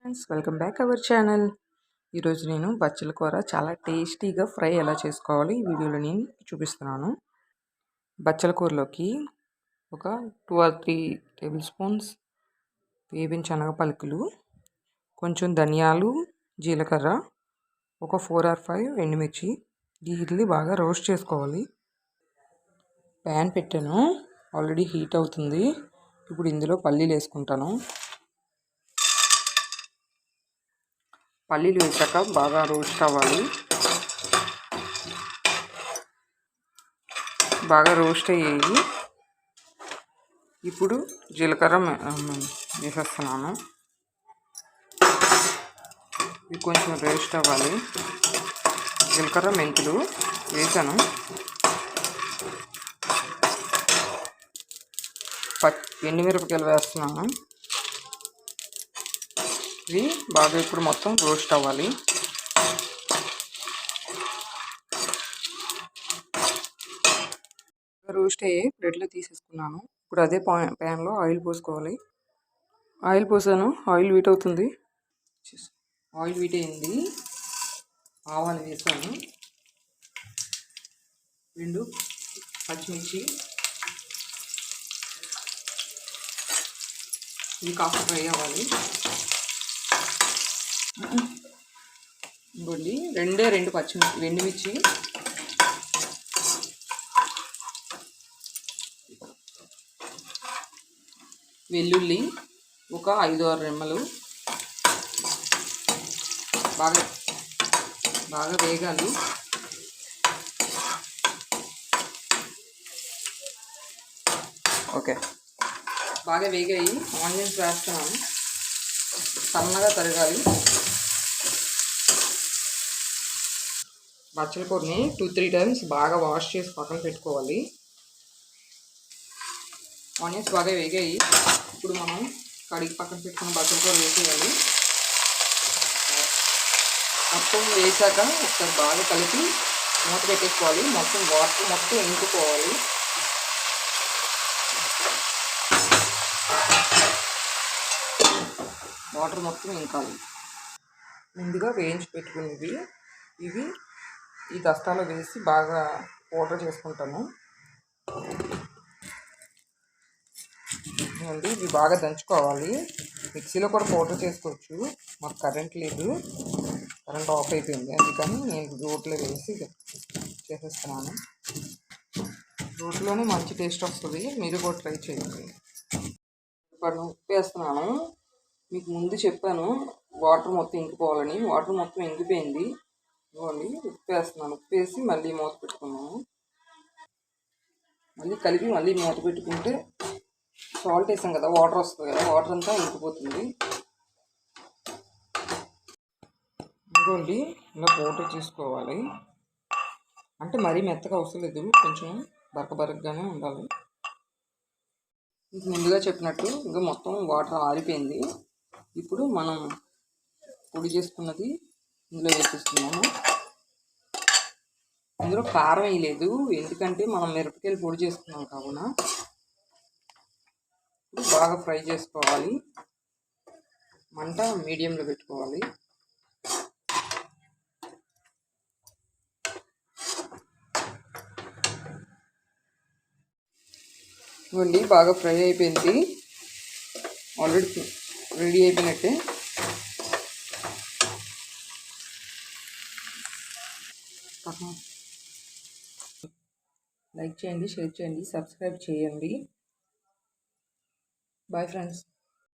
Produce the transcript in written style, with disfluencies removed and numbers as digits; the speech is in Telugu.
Friends, welcome back our channel. ఈరోజు నేను బచ్చల కూర చాలా టేస్టీగా ఫ్రై ఎలా చేసుకోవాలి ఈ వీడియోలో నేను చూపిస్తున్నాను. బచ్చల కూరలోకి ఒక 2 or 3 టేబుల్ స్పూన్స్ వేపిన శనగ పలుకులు, కొంచెం ధనియాలు, జీలకర్ర, ఒక 4 or 5 ఎండుమిర్చి వీటిని బాగా రోస్ట్ చేసుకోవాలి. ప్యాన్ పెట్టాను, ఆల్రెడీ హీట్ అవుతుంది. ఇప్పుడు ఇందులో పల్లీలు వేసుకుంటాను. పల్లీలు వేసాక బాగా రోస్ట్ అవ్వాలి. బాగా రోస్ట్ అయ్యాయి. ఇప్పుడు జీలకర్ర వేసేస్తున్నాను. ఇది కొంచెం రోస్ట్ అవ్వాలి. జీలకర్ర మెంతులు వేసాను. ఎండుమిరపకాయలు వేస్తున్నాను. ఇవి బాగా ఇప్పుడు మొత్తం రోస్ట్ అవ్వాలి. రోస్ట్ అయ్యి ప్లేట్లో తీసేసుకున్నాను. ఇప్పుడు అదే ప్యాన్లో ఆయిల్ పోసుకోవాలి. ఆయిల్ పోసాను, ఆయిల్ హీట్ అవుతుంది. ఆయిల్ హీట్ అయింది. ఆవాలు వేసాను, 2 పచ్చిమిర్చి, ఇవి కాస్త ఫ్రై అవ్వాలి. ఇంకోండి 2 పచ్చిమిర్చి, ఎండుమిర్చి, వెల్లుల్లి ఒక 5-6 రెమ్మలు బాగా వేగాలి. ఓకే, బాగా వేగాయి. ఆనియన్స్ వేస్తున్నాను, సన్నగా తరగాలి. బచ్చల కూరని 2-3 times బాగా వాష్ చేసి పక్కన పెట్టుకోవాలి. ఆనియన్స్ బాగా వేగాయి. ఇప్పుడు మనం కడిగి పక్కన పెట్టుకున్న బచ్చల కూర వేసేయాలి. మొత్తం వేసాక ఒకసారి బాగా కలిపి మూత పెట్టేసుకోవాలి. మొత్తం వాటర్ మొత్తం ఇంకిపోవాలి. వాటర్ మొత్తం ఇంకాలి. ముందుగా వేయించి పెట్టుకునేవి ఇవి ఈ దస్తాలో వేసి బాగా పౌడర్ చేసుకుంటాను. ఇవి బాగా దంచుకోవాలి. మిక్సీలో కూడా పౌడర్ చేసుకోవచ్చు. మాకు కరెంట్ లేదు, కరెంట్ ఆఫ్ అయిపోయింది. అందుకని నేను రోట్లో వేసి చేసేస్తున్నాను. రోట్లోనే మంచి టేస్ట్ వస్తుంది. మీరు కూడా ట్రై చేయండి. ఇప్పుడు ఉప్పు వేస్తున్నాను. మీకు ముందు చెప్పాను వాటర్ మొత్తం ఇంకిపోవాలని. వాటర్ మొత్తం ఇంకిపోయింది. ఇవ్వండి, ఉప్పు వేస్తున్నాను. ఉప్పు వేసి మళ్ళీ మూత పెట్టుకున్నాను. మళ్ళీ కలిపి మళ్ళీ మూత పెట్టుకుంటే సాల్ట్ వేసాం కదా, వాటర్ వస్తుంది కదా, వాటర్ అంతా ఇంకిపోతుంది. ఇదిగోండి, ఇలా పౌడర్ చేసుకోవాలి. అంటే మరీ మెత్తగా అవసరం లేదు, కొంచెం బరకగానే ఉండాలి. ముందుగా చెప్పినట్టు ఇంకా మొత్తం వాటర్ ఆరిపోయింది. ఇప్పుడు మనం పొడి చేసుకున్నది ఇందులో వేసేస్తున్నాము. ఇందులో కారం వేయలేదు, ఎందుకంటే మనం మిరపకాయలు పొడి చేసుకున్నాం కావున. బాగా ఫ్రై చేసుకోవాలి. మంట మీడియంలో పెట్టుకోవాలి. ఇవ్వండి, బాగా ఫ్రై అయిపోయింది. ఆల్రెడీ రెడీ అయిపోయినట్టే. లైక్ చేయండి, షేర్ చేయండి, సబ్స్క్రైబ్ చేయండి. Bye friends.